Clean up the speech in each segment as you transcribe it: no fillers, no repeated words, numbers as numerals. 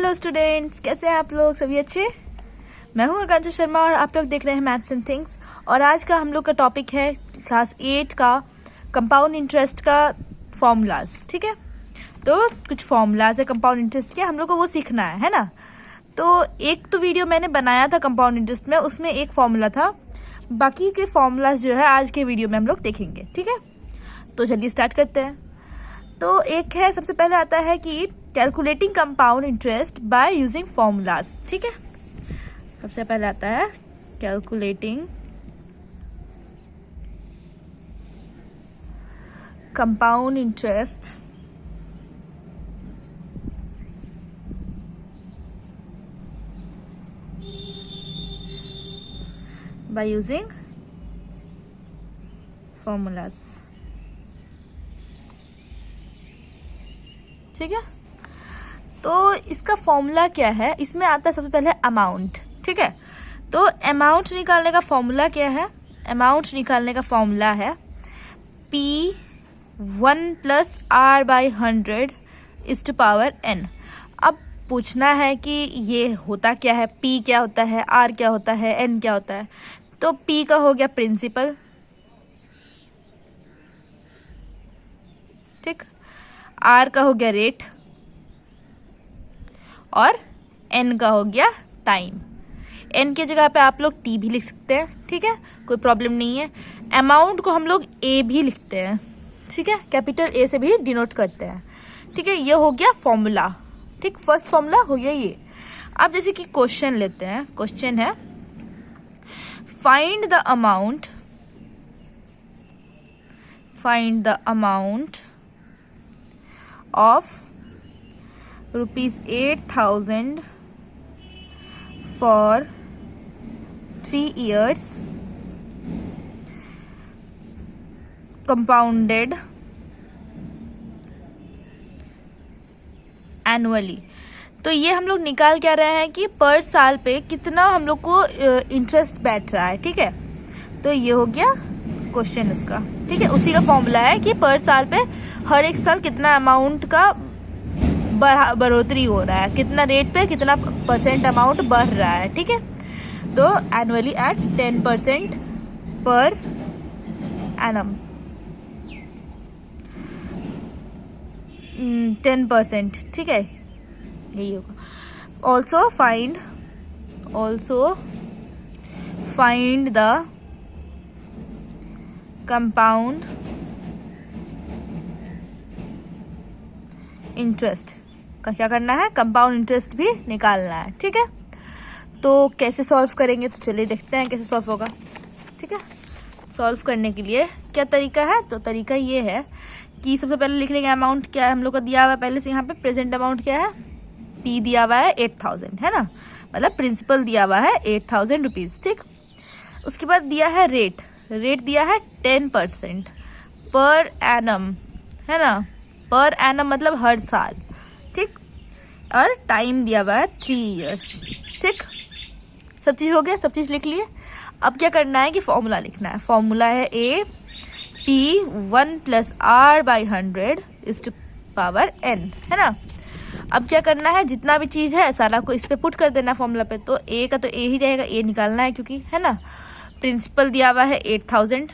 Hello students, कैसे हैं आप लोग? सभी अच्छे? मैं हूं आकांक्षा शर्मा और आप लोग देख रहे हैं मैथ्स एंड थिंग्स। और आज का हम लोग का टॉपिक है क्लास 8 का कंपाउंड इंटरेस्ट का फॉर्मूलाज। ठीक है, तो कुछ फॉर्मूलाज है कंपाउंड इंटरेस्ट के, हम लोग को वो सीखना है ना। तो एक तो वीडियो मैंने बनाया था कंपाउंड इंटरेस्ट में, उसमें एक फॉर्मूला था। बाकी के फॉर्मूलाज जो है आज के वीडियो में हम लोग देखेंगे। ठीक है, तो चलिए स्टार्ट करते हैं। तो एक है, सबसे पहले आता है कि calculating compound interest by using formulas. ठीक है, सबसे पहले आता है calculating compound interest by using formulas. ठीक है, तो इसका फॉर्मूला क्या है? इसमें आता है सबसे पहले अमाउंट। ठीक है, तो अमाउंट निकालने का फॉर्मूला क्या है? अमाउंट निकालने का फॉर्मूला है P1 + R/100 ⁻n। अब पूछना है कि ये होता क्या है, P क्या होता है, R क्या होता है, N क्या होता है। तो P का हो गया प्रिंसिपल, ठीक, R का हो गया रेट और N का हो गया टाइम। N की जगह पे आप लोग T भी लिख सकते हैं, ठीक है, कोई प्रॉब्लम नहीं है। अमाउंट को हम लोग A भी लिखते हैं, ठीक है, कैपिटल A से भी डिनोट करते हैं। ठीक है, ये हो गया फॉर्मूला। ठीक, फर्स्ट फॉर्मूला हो गया ये। अब जैसे कि क्वेश्चन लेते हैं, क्वेश्चन है find the amount of ₹8,000 for 3 years compounded annually। तो ये हम लोग निकाल क्या रहे हैं कि पर साल पे कितना हम लोग को इंटरेस्ट बैठ रहा है। ठीक है, तो ये हो गया क्वेश्चन उसका। ठीक है, उसी का फॉर्मूला है कि पर साल पे हर एक साल कितना अमाउंट का बढ़ोतरी हो रहा है, कितना रेट पे कितना % अमाउंट बढ़ रहा है। ठीक है, तो एनुअली एट 10% पर एनम, 10%। ठीक है, यही होगा। Also find the compound interest का क्या करना है? कंपाउंड इंटरेस्ट भी निकालना है। ठीक है, तो कैसे सॉल्व करेंगे? तो चलिए देखते हैं कैसे सॉल्व होगा। ठीक है, सॉल्व करने के लिए क्या तरीका है? तो तरीका ये है कि सबसे पहले लिख लेंगे अमाउंट क्या है हम लोग को दिया हुआ है पहले से। यहाँ पे प्रेजेंट अमाउंट क्या है? P दिया हुआ है 8,000, है ना, मतलब प्रिंसिपल दिया हुआ है 8,000 रुपीज। ठीक, उसके बाद दिया है रेट दिया है 10% पर एनम, है ना, पर एनम मतलब हर साल। ठीक, और टाइम दिया हुआ है 3 इयर्स। ठीक, सब चीज हो गया, सब चीज लिख लिए। अब क्या करना है कि फॉर्मूला लिखना है। फॉर्मूला है P1 + R/100 ⁻n, है ना। अब क्या करना है, जितना भी चीज है सारा को इस पे पुट कर देना फॉर्मूला पे। तो A का तो A ही रहेगा, A निकालना है क्योंकि, है ना, प्रिंसिपल दिया हुआ है 8,000,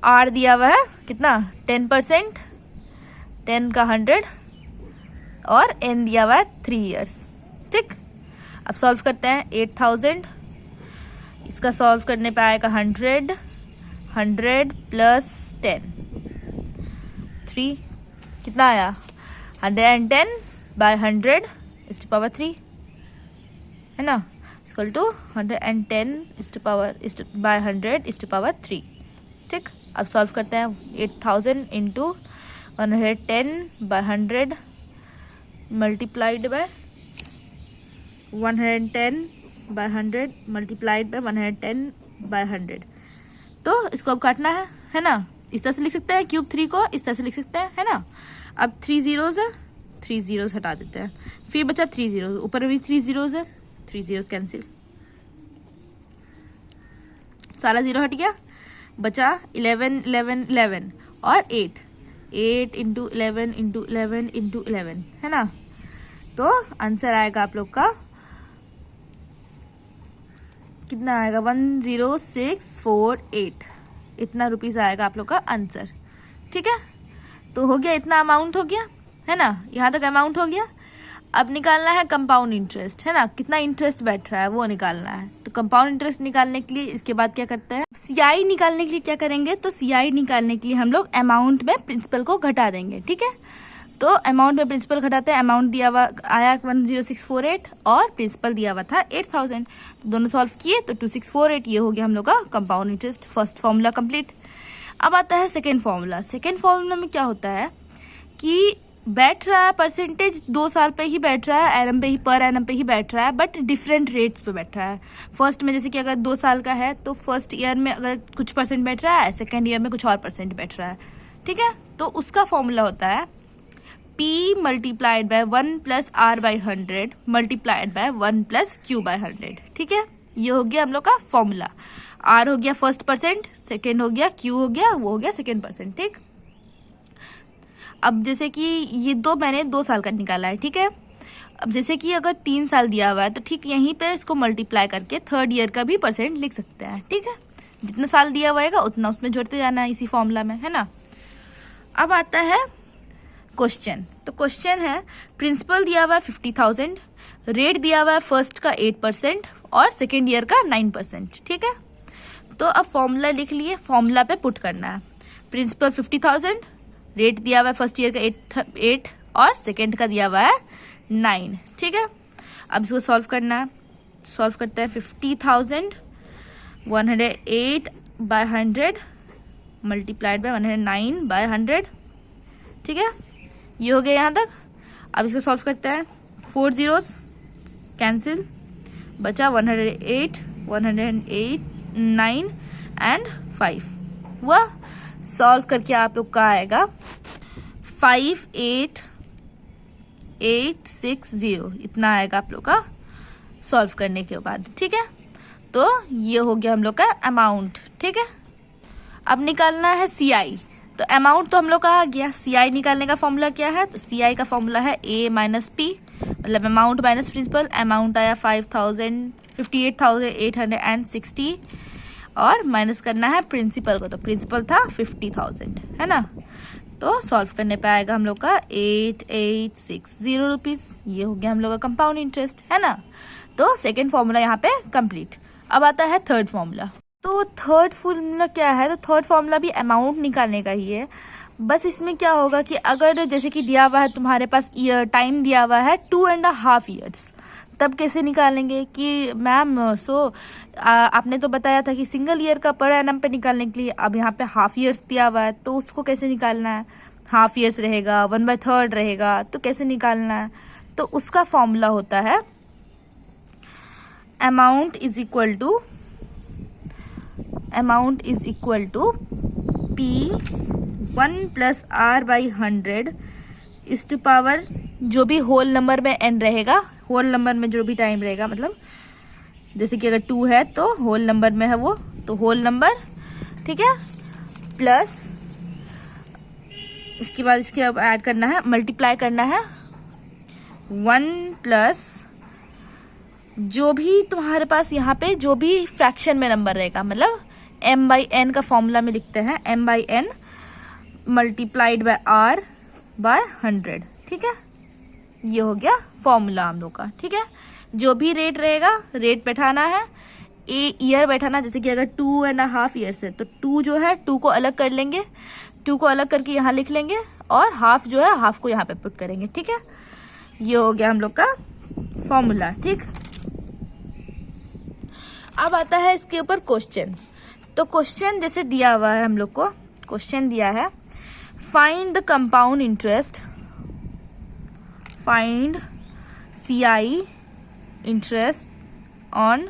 R दिया हुआ है कितना 10%, 10 का 100 और N दिया हुआ है 3 इयर्स। ठीक, अब सॉल्व करते हैं। 8,000 इसका सॉल्व करने पे आएगा 100 + 10, 3 कितना आया? 110/100 ⁻3, है ना, इक्वल टू 110/100 ⁻3। ठीक, अब सॉल्व करते हैं। 8,000 × 110/100 मल्टीप्लाइड बाय 110/100 मल्टीप्लाइड बाय 110/100। तो इसको अब काटना है ना। इस तरह से लिख सकते हैं, क्यूब 3 को इस तरह से लिख सकते हैं, है ना। अब 3 zeros है, 3 zeros हटा देते हैं, फिर बचा 3 zeros, ऊपर भी 3 zeros है, 3 zeros कैंसिल, सारा 0 हट गया, बचा 11 11 11 और 8 × 11 × 11 × 11, है ना। तो आंसर आएगा आप लोग का कितना आएगा 10648, इतना रुपीस आएगा आप लोग का आंसर। ठीक है, तो हो गया, इतना अमाउंट हो गया है ना, यहाँ तक अमाउंट हो गया। अब निकालना है कंपाउंड इंटरेस्ट, है ना, कितना इंटरेस्ट बैठ रहा है वो निकालना है। तो कंपाउंड इंटरेस्ट निकालने के लिए इसके बाद क्या करते हैं, सीआई निकालने के लिए क्या करेंगे, तो सीआई निकालने के लिए हम लोग अमाउंट में प्रिंसिपल को घटा देंगे। ठीक है, तो अमाउंट में प्रिंसिपल घटाते हैं, अमाउंट दिया हुआ आया 10648 और प्रिंसिपल दिया हुआ था 8000, तो दोनों सॉल्व किए तो 2648, ये हो गया हम लोग का compound interest. First formula complete. अब आता है सेकेंड फॉर्मूला। सेकेंड फॉर्मूला में क्या होता है कि बैठ रहा है परसेंटेज 2 साल पे ही बैठ रहा है, एनम पे ही, पर एनम पे ही बैठ रहा है, बट डिफरेंट रेट्स पे बैठ रहा है। फर्स्ट में जैसे कि अगर 2 साल का है तो फर्स्ट ईयर में अगर कुछ परसेंट बैठ रहा है, सेकेंड ईयर में कुछ और परसेंट बैठ रहा है। ठीक है, तो उसका फॉर्मूला होता है P multiplied by 1 plus R by 100 multiplied by 1 plus Q by 100। ठीक है, ये हो गया हम लोग का फॉर्मूला। R हो गया फर्स्ट परसेंट, सेकेंड हो गया, Q हो गया, वो हो गया सेकेंड परसेंट। ठीक, अब जैसे कि ये मैंने 2 साल का निकाला है। ठीक है, अब जैसे कि अगर 3 साल दिया हुआ है तो ठीक यहीं पे इसको मल्टीप्लाई करके थर्ड ईयर का भी परसेंट लिख सकते हैं। ठीक है, जितना साल दिया हुआ है उतना उसमें जोड़ते जाना है इसी फॉर्मूला में, है ना। अब आता है क्वेश्चन। तो क्वेश्चन है प्रिंसिपल दिया हुआ है 50,000, रेट दिया हुआ है फर्स्ट का 8% और सेकेंड ईयर का 9%। ठीक है, तो अब फॉर्मूला लिख लिए, फॉर्मूला पे पुट करना है। प्रिंसिपल 50,000, रेट दिया हुआ है फर्स्ट ईयर का 8 और सेकेंड का दिया हुआ है 9। ठीक है, अब इसको सॉल्व करना है। सॉल्व करते हैं 50,000 108 बाय 100 मल्टीप्लाइड बाय 109 बाय 100। ठीक है, ये हो गया यहाँ तक। अब इसको सॉल्व करते हैं, 4 zeros कैंसिल, बचा 108 108 9 एंड 5। वह सॉल्व करके आप लोग का आएगा 58860, इतना आएगा आप लोग का सॉल्व करने के बाद। ठीक है, तो ये हो गया हम लोग का अमाउंट। ठीक है, अब निकालना है सीआई। तो अमाउंट तो हम लोग का आ गया, सीआई निकालने का फॉर्मूला क्या है, तो सीआई का फॉर्मूला है A माइनस P, मतलब अमाउंट माइनस प्रिंसिपल। अमाउंट आया 58,860 और माइनस करना है प्रिंसिपल को, तो प्रिंसिपल था 50,000, है ना। तो सॉल्व करने पे आएगा हम लोग का 8860 रुपीज। ये हो गया हम लोग का कंपाउंड इंटरेस्ट, है ना। तो सेकेंड फॉर्मूला यहाँ पे कंप्लीट। अब आता है थर्ड फॉर्मूला। तो थर्ड फॉर्मूला क्या है, तो थर्ड फॉर्मूला भी अमाउंट निकालने का ही है, बस इसमें क्या होगा कि अगर जैसे कि दिया हुआ है तुम्हारे पास ईयर टाइम दिया हुआ है 2.5 years, तब कैसे निकालेंगे कि मैम आपने तो बताया था कि सिंगल ईयर का पर एनम पे निकालने के लिए, अब यहाँ पे हाफ ईयर्स दिया हुआ है तो उसको कैसे निकालना है, हाफ ईयर्स रहेगा 1/3 रहेगा, तो कैसे निकालना है। तो उसका फॉर्मूला होता है amount is equal to P1 plus R by 100 is to power, जो भी होल नंबर में n रहेगा, होल नंबर में जो भी टाइम रहेगा, मतलब जैसे कि अगर 2 है तो होल नंबर में है वो, तो होल नंबर। ठीक है, प्लस इसके बाद इसके अब ऐड करना है, मल्टीप्लाई करना है 1 प्लस जो भी तुम्हारे पास यहाँ पे जो भी फ्रैक्शन में नंबर रहेगा, मतलब m/n का फॉर्मूला में लिखते हैं, m/n multiplied by r bye 100। ठीक है, ये हो गया फॉर्मूला हम लोग का। ठीक है, जो भी रेट रहेगा रेट बैठाना है, ईयर बैठाना, जैसे कि अगर 2.5 years है तो 2 जो है 2 को अलग कर लेंगे, 2 को अलग करके यहाँ लिख लेंगे और हाफ जो है हाफ को यहाँ पे पुट करेंगे। ठीक है, ये हो गया हम लोग का फॉर्मूला। ठीक, अब आता है इसके ऊपर क्वेश्चन। तो क्वेश्चन जैसे दिया हुआ है, हम लोग को क्वेश्चन दिया है find the compound interest, find CI interest on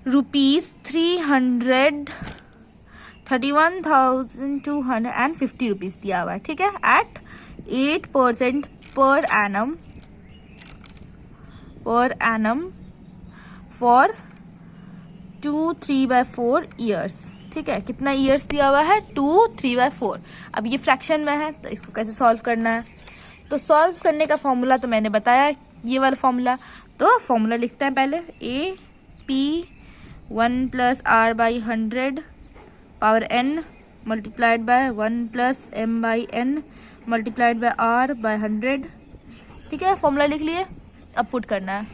₹331,250 rupees दिया हुआ है। ठीक है, eight 8% per annum for 2/3/4 years. ठीक है, कितना ईयर्स दिया हुआ है, 2/3/4। अब ये फ्रैक्शन में है तो इसको कैसे सॉल्व करना है, तो सॉल्व करने का फॉर्मूला तो मैंने बताया, ये वाला फॉर्मूला। तो फॉर्मूला लिखते हैं पहले, A P 1 + r/100 power n multiplied by 1 + m/n multiplied by r/100। ठीक है, फॉर्मूला लिख लिए। अब पुट करना है।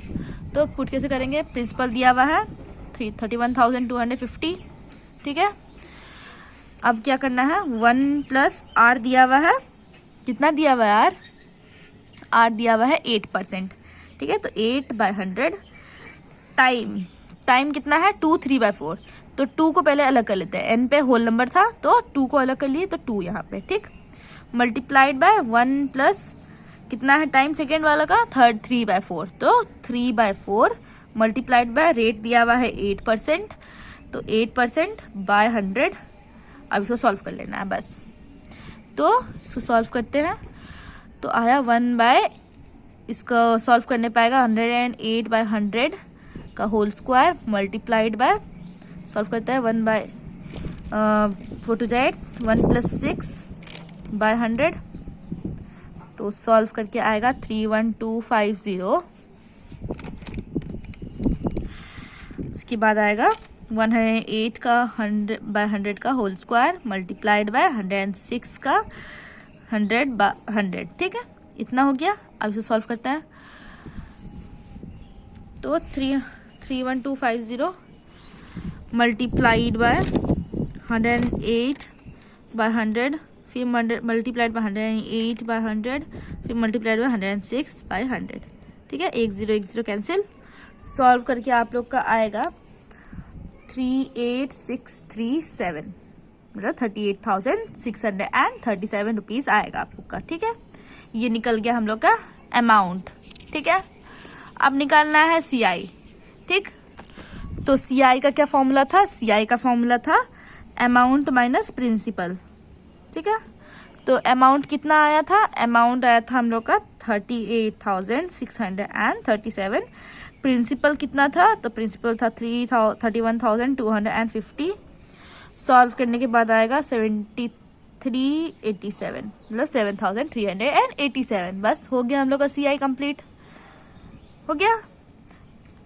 तो पुट कैसे करेंगे, प्रिंसिपल दिया हुआ है 31,250। ठीक है, अब क्या करना है, 1 + r दिया हुआ है, कितना दिया हुआ है, r दिया हुआ है 8%। ठीक है, तो 8/100 टाइम कितना है, 2 3/4। तो 2 को पहले अलग कर लेते हैं, n पे होल नंबर था तो 2 को अलग कर लिए, तो 2 यहाँ पे। ठीक, मल्टीप्लाइड बाय 1 + कितना है टाइम सेकेंड वाला का, 3/4। तो 3/4 मल्टीप्लाइड बाय रेट दिया हुआ है 8%, तो 8/100। अब इसको सॉल्व कर लेना है बस। तो इसको सॉल्व करते हैं, तो आया 1 इसको सॉल्व करने पाएगा 108/100 का whole square multiplied by, solve करते हैं 4 to 8 1 + 6/100। तो सॉल्व करके आएगा 31250। उसके बाद आएगा 108 का 100/100 का होल स्क्वायर मल्टीप्लाइड बाय 106 का 100/100। ठीक है, इतना हो गया। अब इसे सॉल्व करते हैं, तो 31250 मल्टीप्लाइड बाय 108/100, फिर मल्टीप्लाइड बाय 108/100, फिर मल्टीप्लाइड बाय 106/100। ठीक है, 1 0 1 0 कैंसिल। सॉल्व करके आप लोग का आएगा 38637, मतलब 38,637 रुपीज आएगा आप लोग का। ठीक है, ये निकल गया हम लोग का अमाउंट। ठीक है, अब निकालना है CI। ठीक, तो CI का क्या फॉर्मूला था, CI का फॉर्मूला था अमाउंट माइनस प्रिंसिपल। ठीक है, तो अमाउंट कितना आया था, अमाउंट आया था हम लोग का 38,637। प्रिंसिपल कितना था, तो प्रिंसिपल था 31,250। सॉल्व करने के बाद आएगा 7387, मतलब 7,387। बस हो गया हम लोग का CI कंप्लीट हो गया,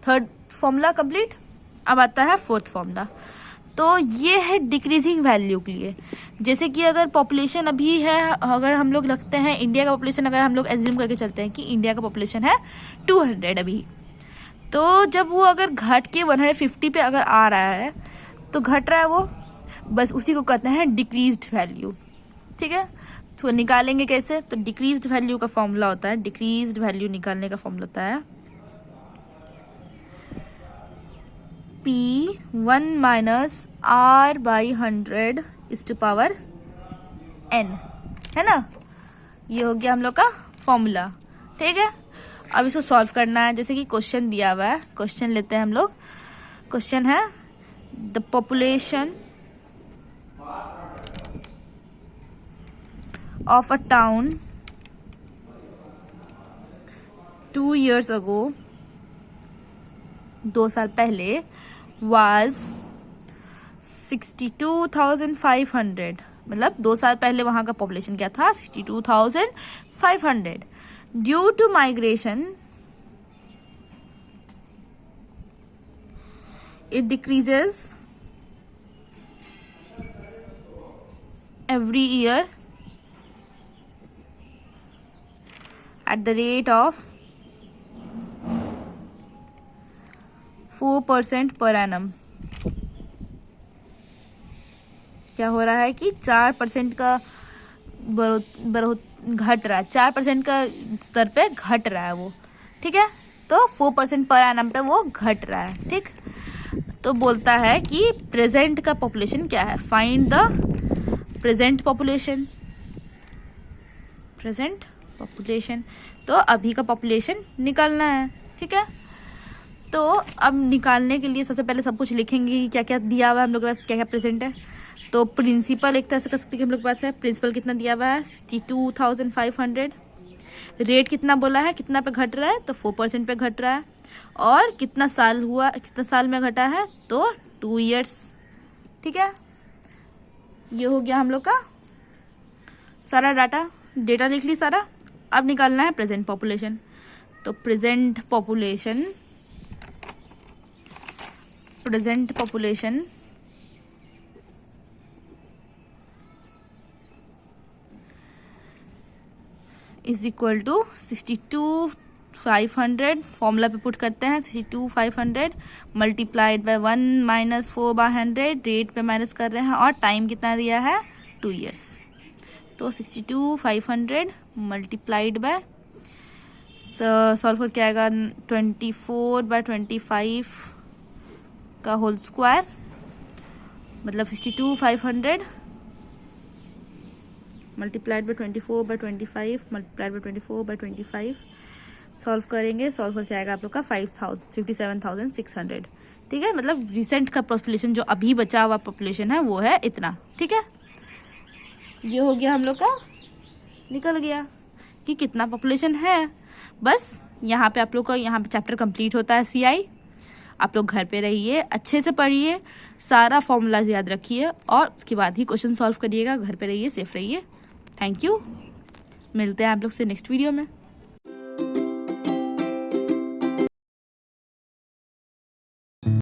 थर्ड फॉर्मूला कंप्लीट। अब आता है फोर्थ फॉर्मूला। तो ये है डिक्रीजिंग वैल्यू के लिए। जैसे कि अगर पॉपुलेशन अभी है, अगर हम लोग रखते हैं इंडिया का पॉपुलेशन, अगर हम लोग एज्यूम करके चलते हैं कि इंडिया का पॉपुलेशन है 200 अभी, तो जब वो अगर घट के 150 पे अगर आ रहा है, तो घट रहा है वो, बस उसी को कहते हैं डिक्रीज्ड वैल्यू। ठीक है, तो निकालेंगे कैसे, तो डिक्रीज्ड वैल्यू का फॉर्मूला होता है, डिक्रीज्ड वैल्यू निकालने का फॉर्मूला होता है P1 - r/100 ⁻n, है ना। ये हो गया हम लोग का फॉर्मूला। ठीक है, अब इसको सॉल्व करना है। जैसे कि क्वेश्चन दिया हुआ है, क्वेश्चन लेते हैं हम लोग। क्वेश्चन है the population of a town 2 years ago, 2 साल पहले, was 62,500, मतलब 2 साल पहले वहां का पॉपुलेशन क्या था, 62,500। Due to migration it decreases every year at the rate of 4% per annum। क्या हो रहा है कि 4% का घट रहा है, 4% का स्तर पे घट रहा है वो। ठीक है, तो 4% पर एनम पे वो घट रहा है। ठीक, तो बोलता है कि प्रेजेंट का पॉपुलेशन क्या है, find the present population. Present population, तो अभी का पॉपुलेशन निकालना है। ठीक है, तो अब निकालने के लिए सबसे पहले सब कुछ लिखेंगे कि क्या क्या दिया हुआ है हम लोग के पास, क्या क्या प्रेजेंट है। तो प्रिंसिपल एक तरह से कर सकते हैं हम लोग के पास है, प्रिंसिपल कितना दिया हुआ है 62,500। रेट कितना बोला है, कितना पे घट रहा है, तो 4% पे घट रहा है। और कितना साल हुआ, कितना साल में घटा है, तो 2 years। ठीक है, ये हो गया हम लोग का सारा डेटा लिख ली सारा। अब निकालना है प्रेजेंट पॉपुलेशन। तो present population is equal to 62,500, formula पे पुट करते हैं 62,500 मल्टीप्लाइड बाय 1 माइनस 4/100, रेट पे माइनस कर रहे हैं और टाइम कितना दिया है 2 years। तो 62,500 मल्टीप्लाइड बाय सॉल्व कर क्या आएगा 24/25 का होल स्क्वायर, मतलब 62,500 multiplied bye 24/25 multiplied by 24/25 solve करेंगे, सॉल्व करके आएगा आप लोग का 57,600। ठीक है, मतलब रिसेंट का पॉपुलेशन जो अभी बचा हुआ पॉपुलेशन है वो है इतना। ठीक है, ये हो गया हम लोग का, निकल गया कि कितना पॉपुलेशन है। बस यहाँ पे आप लोग का यहाँ पे चैप्टर कंप्लीट होता है CI। आप लोग घर पे रहिए, अच्छे से पढ़िए, सारा फॉर्मूलाज याद रखिए और उसके बाद ही क्वेश्चन सॉल्व करिएगा। घर पे रहिए, सेफ रहिए। थैंक यू, मिलते हैं आप लोग से नेक्स्ट वीडियो में।